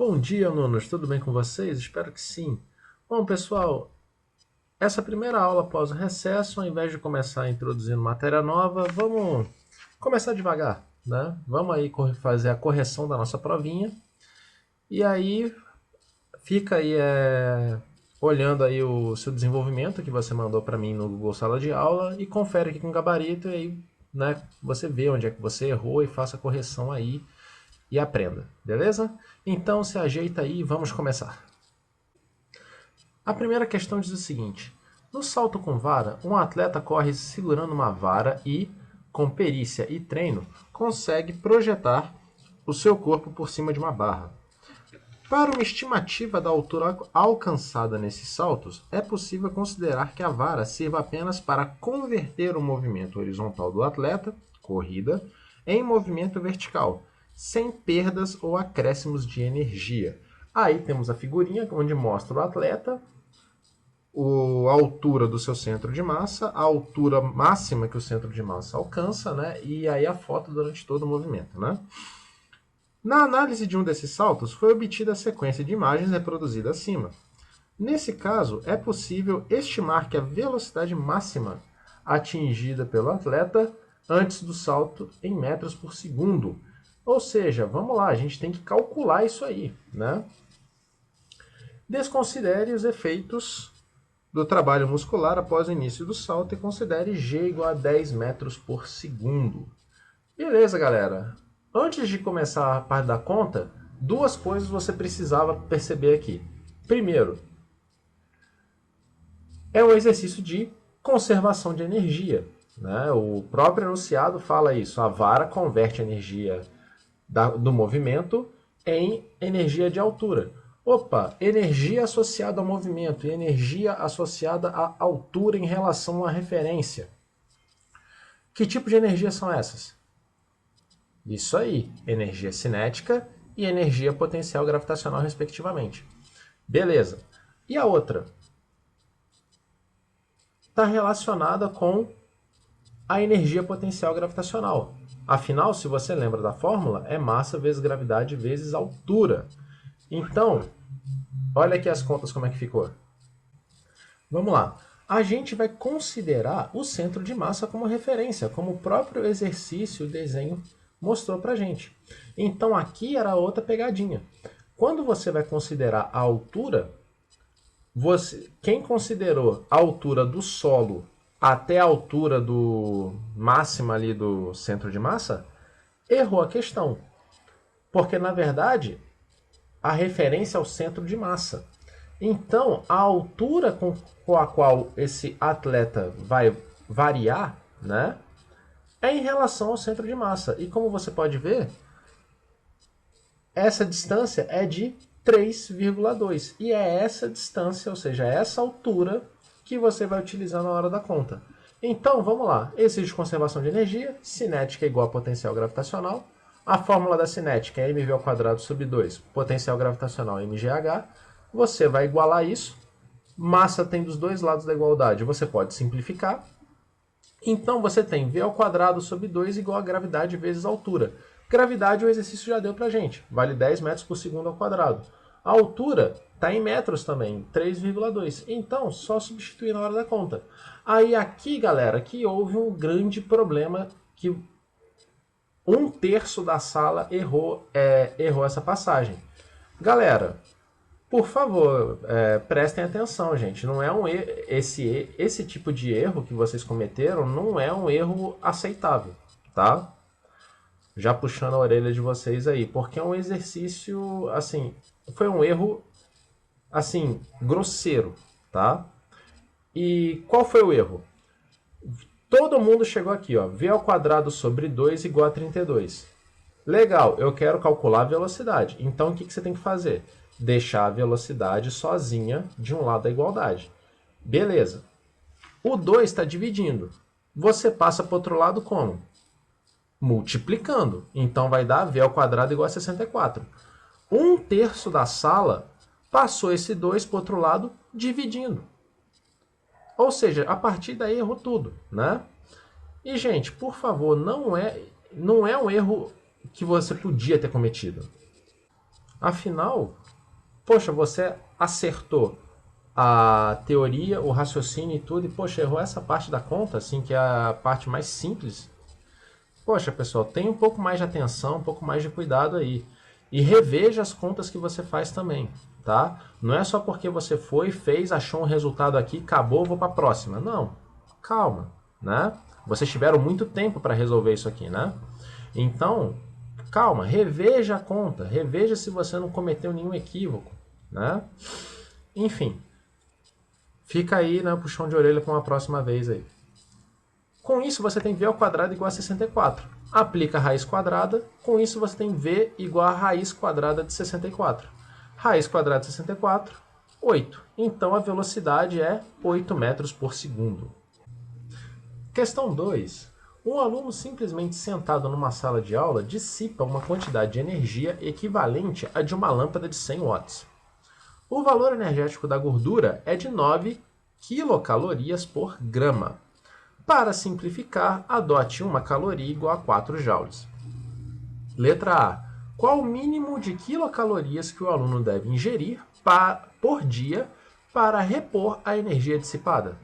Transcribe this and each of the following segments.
Bom dia, alunos. Tudo bem com vocês? Espero que sim. Bom, pessoal, essa primeira aula após o recesso, ao invés de começar introduzindo matéria nova, vamos começar devagar, né? Vamos aí fazer a correção da nossa provinha. E aí, fica aí olhando aí o seu desenvolvimento que você mandou para mim no Google Sala de Aula e confere aqui com o gabarito e aí, né, você vê onde é que você errou e faça a correção aí e aprenda, beleza? Então se ajeita aí e vamos começar. A primeira questão diz o seguinte: no salto com vara, um atleta corre segurando uma vara e, com perícia e treino, consegue projetar o seu corpo por cima de uma barra. Para uma estimativa da altura alcançada nesses saltos, é possível considerar que a vara sirva apenas para converter o movimento horizontal do atleta, corrida, em movimento vertical, sem perdas ou acréscimos de energia. Aí temos a figurinha onde mostra o atleta, a altura do seu centro de massa, a altura máxima que o centro de massa alcança, né? E aí a foto durante todo o movimento, né? Na análise de um desses saltos, foi obtida a sequência de imagens reproduzida acima. Nesse caso, é possível estimar que a velocidade máxima atingida pelo atleta antes do salto em metros por segundo. Ou seja, vamos lá, a gente tem que calcular isso aí, né? Desconsidere os efeitos do trabalho muscular após o início do salto e considere G igual a 10 metros por segundo. Beleza, galera. Antes de começar a parte da conta, duas coisas você precisava perceber aqui. Primeiro, é um exercício de conservação de energia, né? O próprio enunciado fala isso. A vara converte a energia do movimento em energia de altura. Opa, energia associada ao movimento e energia associada à altura em relação a uma referência. Que tipo de energia são essas? Isso aí, energia cinética e energia potencial gravitacional, respectivamente. Beleza. E a outra? Está relacionada com a energia potencial gravitacional. Afinal, se você lembra da fórmula, é massa vezes gravidade vezes altura. Então, olha aqui as contas como é que ficou. Vamos lá. A gente vai considerar o centro de massa como referência, como o próprio exercício, o desenho mostrou para a gente. Então aqui era outra pegadinha. Quando você vai considerar a altura, quem considerou a altura do solo até a altura do máxima ali do centro de massa, errou a questão. Porque, na verdade, a referência é o centro de massa. Então, a altura com a qual esse atleta vai variar, né, é em relação ao centro de massa. E como você pode ver, essa distância é de 3,2. E é essa distância, ou seja, essa altura que você vai utilizar na hora da conta. Então, vamos lá. Exercício de conservação de energia, cinética é igual a potencial gravitacional. A fórmula da cinética é mv ao quadrado sobre 2, potencial gravitacional mgh. Você vai igualar isso. Massa tem dos dois lados da igualdade. Você pode simplificar. Então, você tem v ao quadrado sobre 2 igual a gravidade vezes altura. Gravidade, o exercício já deu pra gente. Vale 10 metros por segundo ao quadrado. A altura está em metros também, 3,2. Então, só substituir na hora da conta. Aí aqui, galera, que houve um grande problema que 1/3 da sala errou essa passagem. Galera, por favor, prestem atenção, gente. Não é esse tipo de erro que vocês cometeram não é um erro aceitável, tá? Já puxando a orelha de vocês aí, porque é um exercício, assim, foi um erro, assim, grosseiro, tá? E qual foi o erro? Todo mundo chegou aqui, ó, v ao quadrado sobre 2 igual a 32. Legal, eu quero calcular a velocidade. Então, o que você tem que fazer? Deixar a velocidade sozinha de um lado da igualdade. Beleza. O 2 está dividindo. Você passa para o outro lado como? Multiplicando. Então vai dar v ao quadrado igual a 64. 1/3 da sala passou esse 2 para o outro lado dividindo. Ou seja, a partir daí errou tudo, né? E, gente, por favor, não é um erro que você podia ter cometido. Afinal, poxa, você acertou a teoria, o raciocínio e tudo, e poxa, errou essa parte da conta, assim, que é a parte mais simples. Poxa, pessoal, tenha um pouco mais de atenção, um pouco mais de cuidado aí. E reveja as contas que você faz também, tá? Não é só porque você foi, fez, achou um resultado aqui, acabou, vou para a próxima. Não, calma, né? Vocês tiveram muito tempo para resolver isso aqui, né? Então, calma, reveja a conta, reveja se você não cometeu nenhum equívoco, né? Enfim, fica aí, né, puxão de orelha para uma próxima vez aí. Com isso, você tem v ao quadrado igual a 64. Aplica a raiz quadrada. Com isso, você tem v igual a raiz quadrada de 64. Raiz quadrada de 64, 8. Então, a velocidade é 8 metros por segundo. Questão 2. Um aluno simplesmente sentado numa sala de aula dissipa uma quantidade de energia equivalente à de uma lâmpada de 100 watts. O valor energético da gordura é de 9 quilocalorias por grama. Para simplificar, adote uma caloria igual a 4 joules. Letra A. Qual o mínimo de quilocalorias que o aluno deve ingerir por dia para repor a energia dissipada?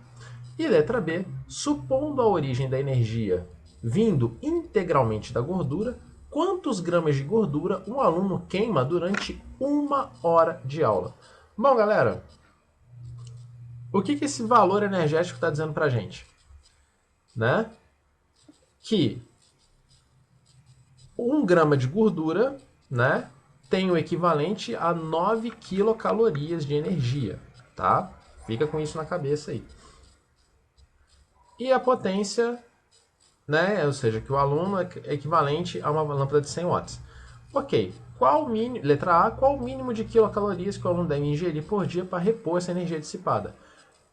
E letra B. Supondo a origem da energia vindo integralmente da gordura, quantos gramas de gordura um aluno queima durante 1 hora de aula? Bom, galera, o que esse valor energético está dizendo para a gente? Né? Que 1 grama de gordura, né, tem o equivalente a 9 quilocalorias de energia, tá? Fica com isso na cabeça aí. E a potência, né, ou seja, que o aluno é equivalente a uma lâmpada de 100 watts. Ok, letra A, qual o mínimo de quilocalorias que o aluno deve ingerir por dia para repor essa energia dissipada?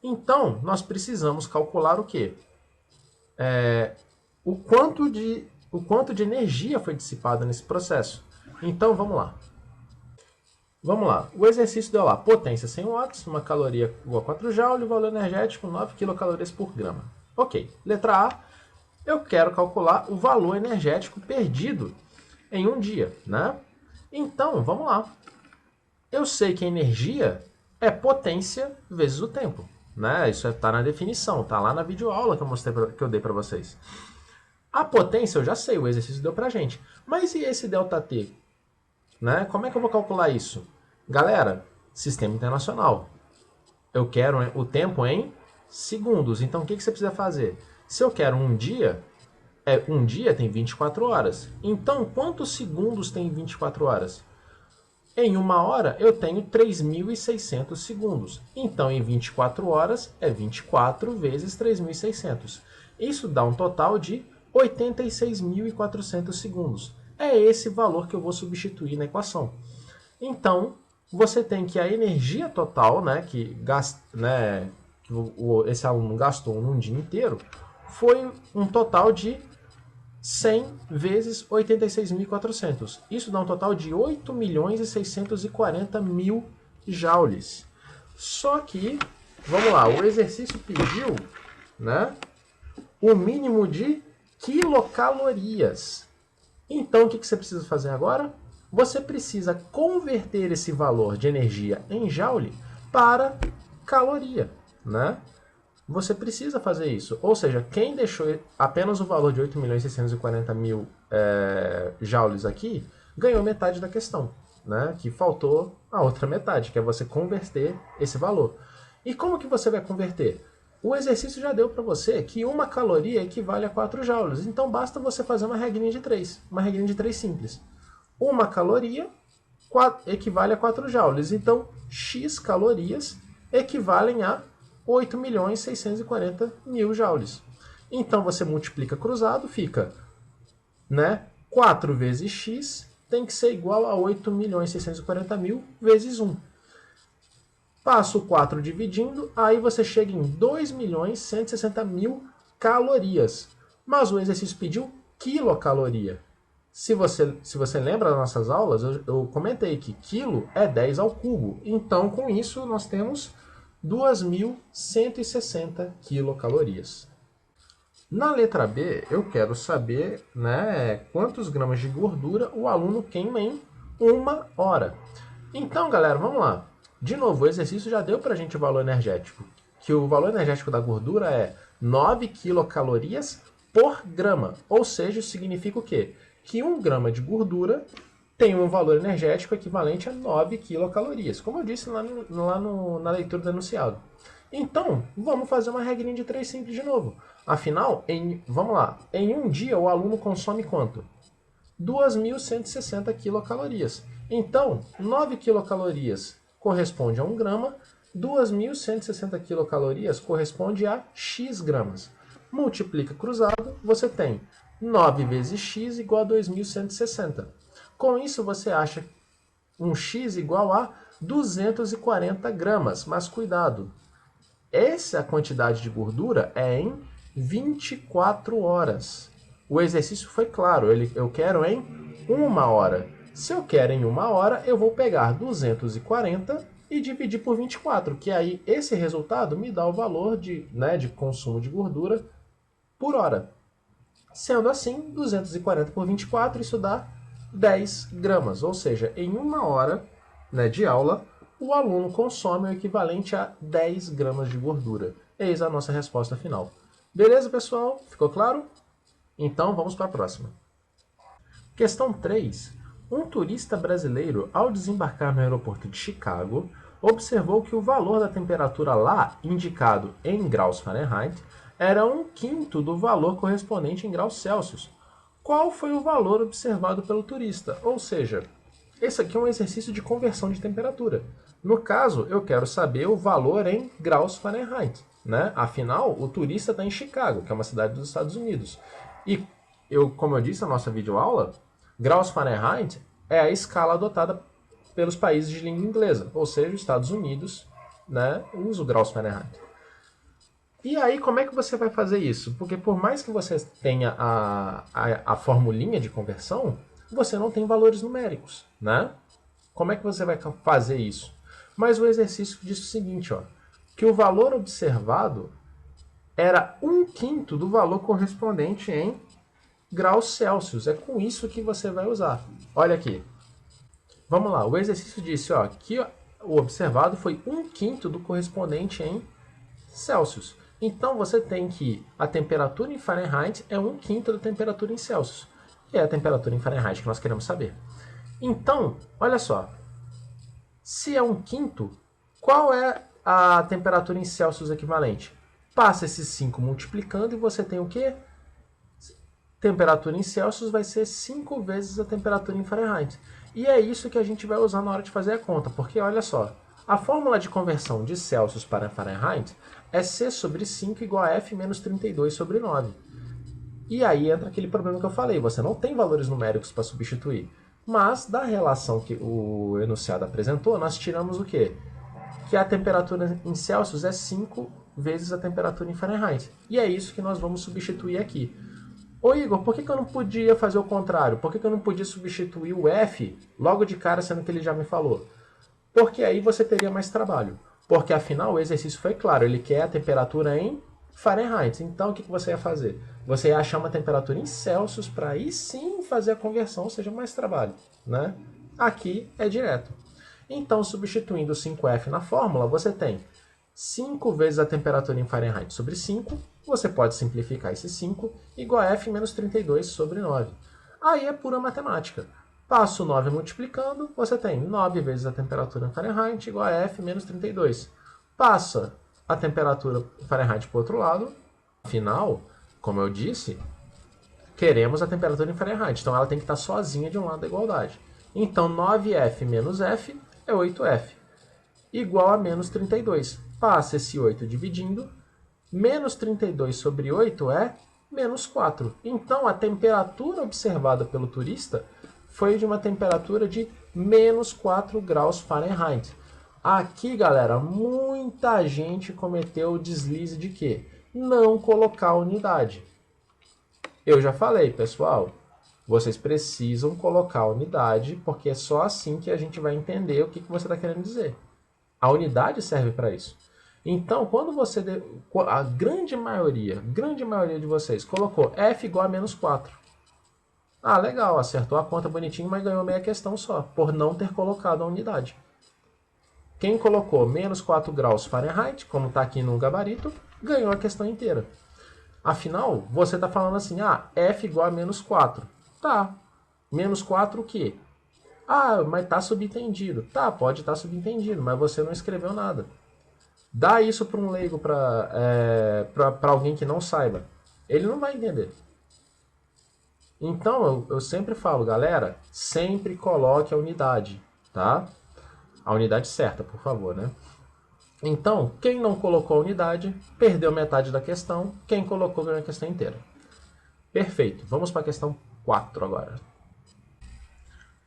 Então, nós precisamos calcular o quê? O quanto de energia foi dissipada nesse processo. Então, vamos lá. Vamos lá. O exercício deu lá, potência 100 watts, uma caloria igual a 4 joules, valor energético 9 quilocalorias por grama. Ok. Letra A, eu quero calcular o valor energético perdido em um dia, né? Então, vamos lá. Eu sei que a energia é potência vezes o tempo, né? Isso está na definição, está lá na videoaula que eu dei para vocês. A potência eu já sei, o exercício deu pra gente. Mas e esse ΔT? Né? Como é que eu vou calcular isso? Galera, sistema internacional. Eu quero o tempo em segundos. Então o que você precisa fazer? Se eu quero um dia tem 24 horas. Então quantos segundos tem 24 horas? Em 1 hora eu tenho 3.600 segundos. Então em 24 horas é 24 vezes 3.600. Isso dá um total de 86.400 segundos. É esse valor que eu vou substituir na equação. Então, você tem que a energia total, né, que esse aluno gastou num dia inteiro, foi um total de 100 vezes 86.400. Isso dá um total de 8.640.000 joules. Só que, vamos lá, o exercício pediu, né, o mínimo de quilocalorias. Então, o que você precisa fazer agora? Você precisa converter esse valor de energia em joule para caloria, né? Você precisa fazer isso. Ou seja, quem deixou apenas o valor de 8.640.000 joules aqui, ganhou metade da questão, né? Que faltou a outra metade, que é você converter esse valor. E como que você vai converter? O exercício já deu para você que 1 caloria equivale a 4 joules. Então basta você fazer uma regrinha de 3. Uma regrinha de 3 simples. 1 caloria equivale a 4 joules. Então, X calorias equivalem a 8.640.000 joules. Então você multiplica cruzado, fica, né, 4 vezes X tem que ser igual a 8.640.000 vezes 1. Passa o 4 dividindo, aí você chega em 2.160.000 calorias. Mas o exercício pediu quilocaloria. Se você lembra das nossas aulas, eu comentei que quilo é 10 ao cubo. Então, com isso, nós temos 2.160 quilocalorias. Na letra B, eu quero saber, né, quantos gramas de gordura o aluno queima em 1 hora. Então, galera, vamos lá. De novo, o exercício já deu para a gente o valor energético, que o valor energético da gordura é 9 quilocalorias por grama. Ou seja, isso significa o quê? Que 1 grama de gordura tem um valor energético equivalente a 9 quilocalorias, como eu disse na leitura do enunciado. Então, vamos fazer uma regrinha de 3 simples de novo. Afinal, vamos lá, em um dia o aluno consome quanto? 2.160 quilocalorias. Então, 9 quilocalorias corresponde a 1 grama, 2.160 quilocalorias corresponde a x gramas. Multiplica cruzado, você tem 9 vezes x igual a 2.160. Com isso, você acha um x igual a 240 gramas. Mas cuidado, essa quantidade de gordura é em 24 horas. O exercício foi claro, eu quero em 1 hora. Se eu quero em 1 hora, eu vou pegar 240 e dividir por 24, que aí esse resultado me dá o valor de consumo de gordura por hora. Sendo assim, 240 por 24, isso dá 10 gramas. Ou seja, em 1 hora de aula, o aluno consome o equivalente a 10 gramas de gordura. Eis a nossa resposta final. Beleza, pessoal? Ficou claro? Então, vamos para a próxima. Questão 3. Um turista brasileiro, ao desembarcar no aeroporto de Chicago, observou que o valor da temperatura lá, indicado em graus Fahrenheit, era 1/5 do valor correspondente em graus Celsius. Qual foi o valor observado pelo turista? Ou seja, esse aqui é um exercício de conversão de temperatura. No caso, eu quero saber o valor em graus Fahrenheit, né? Afinal, o turista está em Chicago, que é uma cidade dos Estados Unidos. E, como eu disse na nossa videoaula, graus Fahrenheit é a escala adotada pelos países de língua inglesa, ou seja, os Estados Unidos, né, usa o graus Fahrenheit. E aí, como é que você vai fazer isso? Porque por mais que você tenha a formulinha de conversão, você não tem valores numéricos, né? Como é que você vai fazer isso? Mas o exercício diz o seguinte, ó, que o valor observado era 1/5 do valor correspondente em graus Celsius. É com isso que você vai usar. Olha aqui. Vamos lá. O exercício disse ó, que o observado foi 1/5 do correspondente em Celsius. Então, você tem que a temperatura em Fahrenheit é 1/5 da temperatura em Celsius. Que é a temperatura em Fahrenheit que nós queremos saber. Então, olha só. Se é 1/5, qual é a temperatura em Celsius equivalente? Passa esses 5 multiplicando e você tem o quê? Temperatura em Celsius vai ser 5 vezes a temperatura em Fahrenheit. E é isso que a gente vai usar na hora de fazer a conta, porque olha só, a fórmula de conversão de Celsius para Fahrenheit é C sobre 5 igual a F menos 32 sobre 9. E aí entra aquele problema que eu falei, você não tem valores numéricos para substituir. Mas da relação que o enunciado apresentou, nós tiramos o quê? Que a temperatura em Celsius é 5 vezes a temperatura em Fahrenheit. E é isso que nós vamos substituir aqui. Ô Igor, por que eu não podia fazer o contrário? Por que eu não podia substituir o F logo de cara, sendo que ele já me falou? Porque aí você teria mais trabalho. Porque afinal o exercício foi claro, ele quer a temperatura em Fahrenheit. Então o que você ia fazer? Você ia achar uma temperatura em Celsius para aí sim fazer a conversão, ou seja, mais trabalho, né? Aqui é direto. Então, substituindo o 5F na fórmula, você tem 5 vezes a temperatura em Fahrenheit sobre 5, você pode simplificar esse 5, igual a F menos 32 sobre 9. Aí é pura matemática. Passa o 9 multiplicando, você tem 9 vezes a temperatura em Fahrenheit igual a F menos 32. Passa a temperatura em Fahrenheit para o outro lado, afinal, como eu disse, queremos a temperatura em Fahrenheit, então ela tem que estar sozinha de um lado da igualdade. Então 9F menos F é 8F, igual a menos 32. Passa esse 8 dividindo, menos 32 sobre 8 é menos 4. Então a temperatura observada pelo turista foi de uma temperatura de menos 4 graus Fahrenheit. Aqui, galera, muita gente cometeu o deslize de quê? Não colocar a unidade. Eu já falei, pessoal, vocês precisam colocar a unidade, porque é só assim que a gente vai entender o que você está querendo dizer. A unidade serve para isso. Então, quando você... A grande maioria de vocês colocou F igual a menos 4. Ah, legal, acertou a conta bonitinho, mas ganhou meia questão só, por não ter colocado a unidade. Quem colocou menos 4 graus Fahrenheit, como está aqui no gabarito, ganhou a questão inteira. Afinal, você está falando assim, F igual a menos 4. Tá, menos 4 o quê? Mas está subentendido. Tá, pode estar subentendido, mas você não escreveu nada. Dá isso para um leigo, para alguém que não saiba. Ele não vai entender. Então, eu sempre falo, galera, sempre coloque a unidade, tá? A unidade certa, por favor, né? Então, quem não colocou a unidade, perdeu metade da questão. Quem colocou, ganhou a questão inteira. Perfeito. Vamos para a questão 4 agora.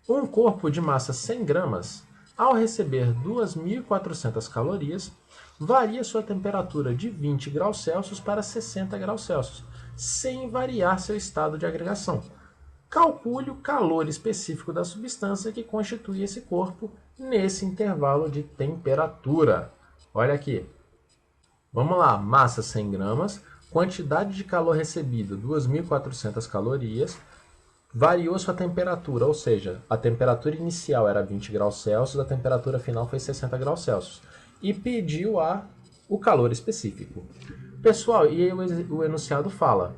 Um corpo de massa 100 gramas, ao receber 2.400 calorias, varia sua temperatura de 20 graus Celsius para 60 graus Celsius, sem variar seu estado de agregação. Calcule o calor específico da substância que constitui esse corpo nesse intervalo de temperatura. Olha aqui. Vamos lá, massa 100 gramas, quantidade de calor recebido 2.400 calorias, variou sua temperatura, ou seja, a temperatura inicial era 20 graus Celsius, a temperatura final foi 60 graus Celsius. E pediu o calor específico. Pessoal, e aí o enunciado fala,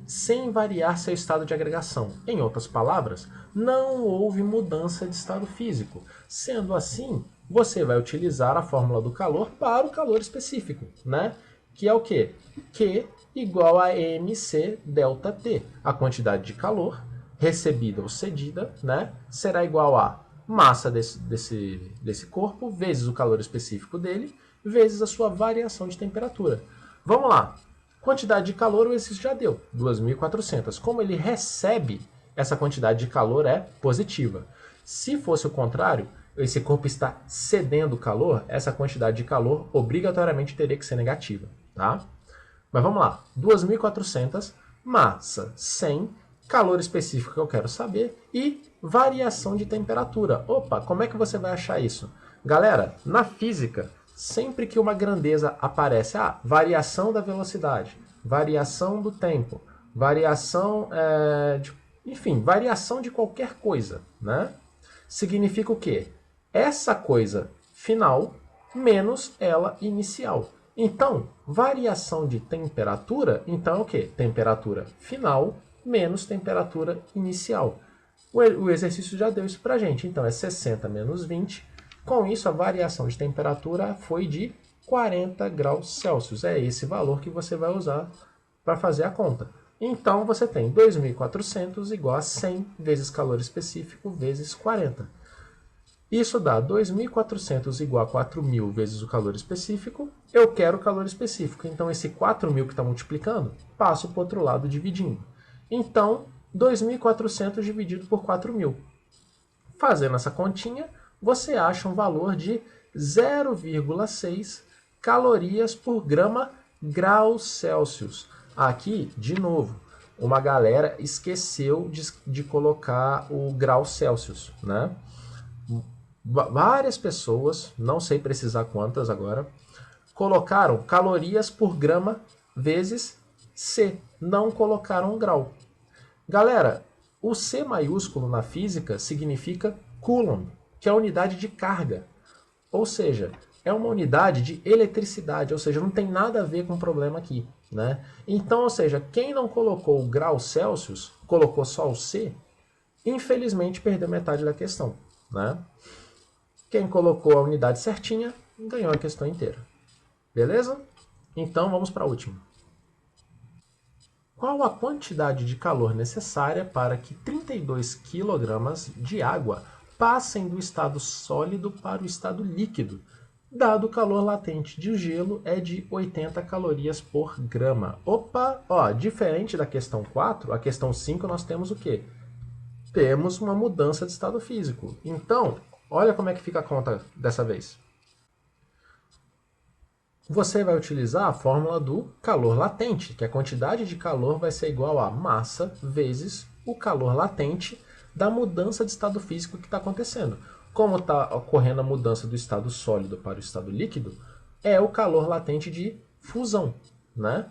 sem variar seu estado de agregação. Em outras palavras, não houve mudança de estado físico. Sendo assim, você vai utilizar a fórmula do calor para o calor específico, né? Que é o quê? Q igual a mc delta T. A quantidade de calor recebida ou cedida, né, será igual a massa desse corpo vezes o calor específico dele vezes a sua variação de temperatura. Vamos lá. Quantidade de calor o exercício já deu, 2.400. Como ele recebe, essa quantidade de calor é positiva. Se fosse o contrário, esse corpo está cedendo calor, essa quantidade de calor obrigatoriamente teria que ser negativa, tá? Mas vamos lá, 2.400, massa 100, calor específico que eu quero saber e variação de temperatura. Opa, como é que você vai achar isso? Galera, na física, sempre que uma grandeza aparece, variação da velocidade, variação do tempo, variação, enfim, variação de qualquer coisa, né? Significa o quê? Essa coisa final menos ela inicial. Então, variação de temperatura, então é o quê? Temperatura final menos temperatura inicial. O exercício já deu isso para a gente. Então, é 60 menos 20. Com isso, a variação de temperatura foi de 40 graus Celsius. É esse valor que você vai usar para fazer a conta. Então, você tem 2.400 igual a 100 vezes calor específico vezes 40. Isso dá 2.400 igual a 4.000 vezes o calor específico. Eu quero o calor específico. Então, esse 4.000 que está multiplicando, passo para o outro lado dividindo. Então, 2.400 dividido por 4.000. Fazendo essa continha, você acha um valor de 0,6 calorias por grau Celsius. Aqui, de novo, uma galera esqueceu de colocar o grau Celsius, né? Várias pessoas, não sei precisar quantas agora, colocaram calorias por grama vezes C, não colocaram grau. Galera, o C maiúsculo na física significa Coulomb, que é a unidade de carga. Ou seja, é uma unidade de eletricidade, ou seja, não tem nada a ver com o problema aqui, né? Então, ou seja, quem não colocou o grau Celsius, colocou só o C, infelizmente perdeu metade da questão, né? Quem colocou a unidade certinha, ganhou a questão inteira. Beleza? Então, vamos para a última. Qual a quantidade de calor necessária para que 32 kg de água passem do estado sólido para o estado líquido, dado o calor latente de gelo é de 80 calorias por grama? Opa, diferente da questão 4, a questão 5 nós temos o quê? Temos uma mudança de estado físico. Então, olha como é que fica a conta dessa vez. Você vai utilizar a fórmula do calor latente, que a quantidade de calor vai ser igual a massa vezes o calor latente da mudança de estado físico que está acontecendo. Como está ocorrendo a mudança do estado sólido para o estado líquido, é o calor latente de fusão, né?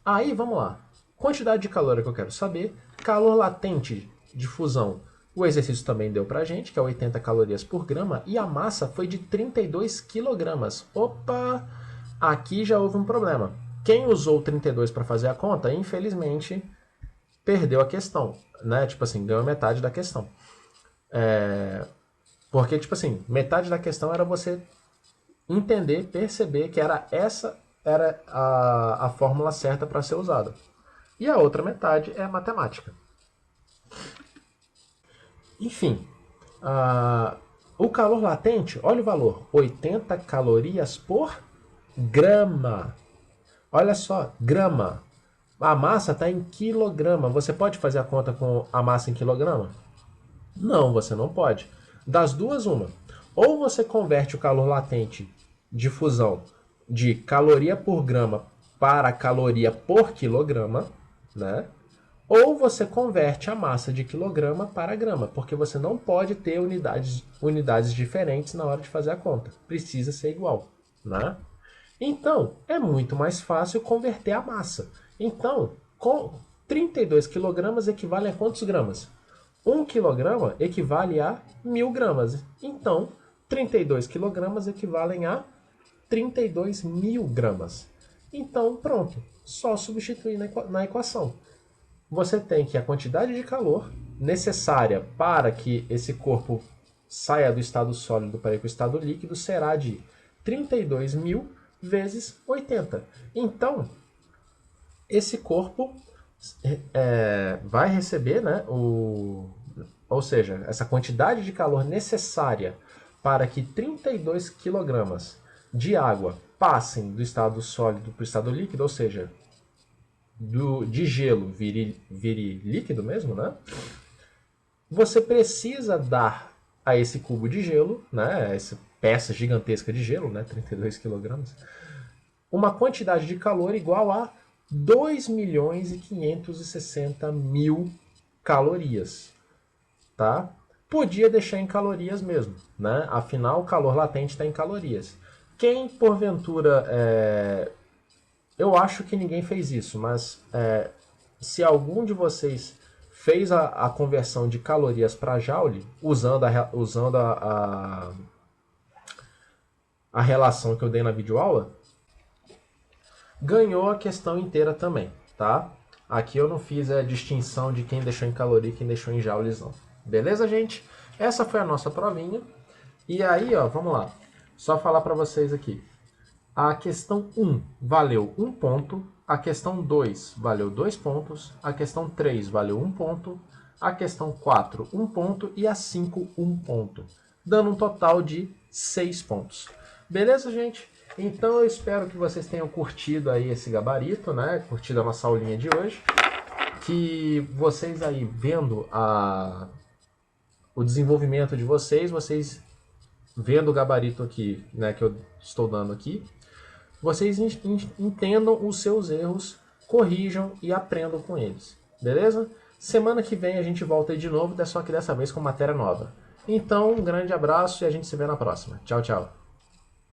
Aí, vamos lá. Quantidade de calor que eu quero saber, calor latente de fusão, o exercício também deu pra gente, que é 80 calorias por grama, e a massa foi de 32 quilogramas. Opa! Aqui já houve um problema. Quem usou 32 para fazer a conta, infelizmente, perdeu a questão, né? Tipo assim, ganhou metade da questão. Porque, tipo assim, metade da questão era você entender, perceber que essa era a fórmula certa para ser usada. E a outra metade é matemática. Enfim, o calor latente, olha o valor, 80 calorias por grama. Olha só, grama. A massa está em quilograma. Você pode fazer a conta com a massa em quilograma? Não, você não pode. Das duas, uma. Ou você converte o calor latente de fusão de caloria por grama para caloria por quilograma, né? Ou você converte a massa de quilograma para grama, porque você não pode ter unidades diferentes na hora de fazer a conta. Precisa ser igual, né? Então, é muito mais fácil converter a massa. Então, com 32 quilogramas equivale a quantos gramas? 1 quilograma equivale a 1000 gramas. Então, 32 quilogramas equivalem a 32 mil gramas. Então, pronto. Só substituir na equação. Você tem que a quantidade de calor necessária para que esse corpo saia do estado sólido para ir para o estado líquido será de 32 mil vezes 80. Então, esse corpo vai receber, né, ou seja, essa quantidade de calor necessária para que 32 quilogramas de água passem do estado sólido para o estado líquido, ou seja, de gelo vire líquido mesmo, né? Você precisa dar a esse cubo de gelo, né, essa peça gigantesca de gelo, né, 32 quilogramas, uma quantidade de calor igual a 2.560.000 calorias, tá? Podia deixar em calorias mesmo, né? Afinal, o calor latente está em calorias. Quem, porventura, eu acho que ninguém fez isso, mas se algum de vocês fez a conversão de calorias para joule, usando a relação que eu dei na videoaula, ganhou a questão inteira também, tá? Aqui eu não fiz a distinção de quem deixou em caloria e quem deixou em joules, não. Beleza, gente? Essa foi a nossa provinha. E aí, ó, vamos lá. Só falar para vocês aqui. A questão 1 valeu 1 ponto, a questão 2 valeu 2 pontos, a questão 3 valeu 1 ponto, a questão 4 1 ponto e a 5 1 ponto, dando um total de 6 pontos. Beleza, gente? Então eu espero que vocês tenham curtido aí esse gabarito, né? Curtido a nossa aulinha de hoje. Que vocês aí vendo o desenvolvimento de vocês vendo o gabarito aqui, né, que eu estou dando aqui, vocês entendam os seus erros, corrijam e aprendam com eles. Beleza? Semana que vem a gente volta aí de novo, só que dessa vez com matéria nova. Então, um grande abraço e a gente se vê na próxima. Tchau, tchau.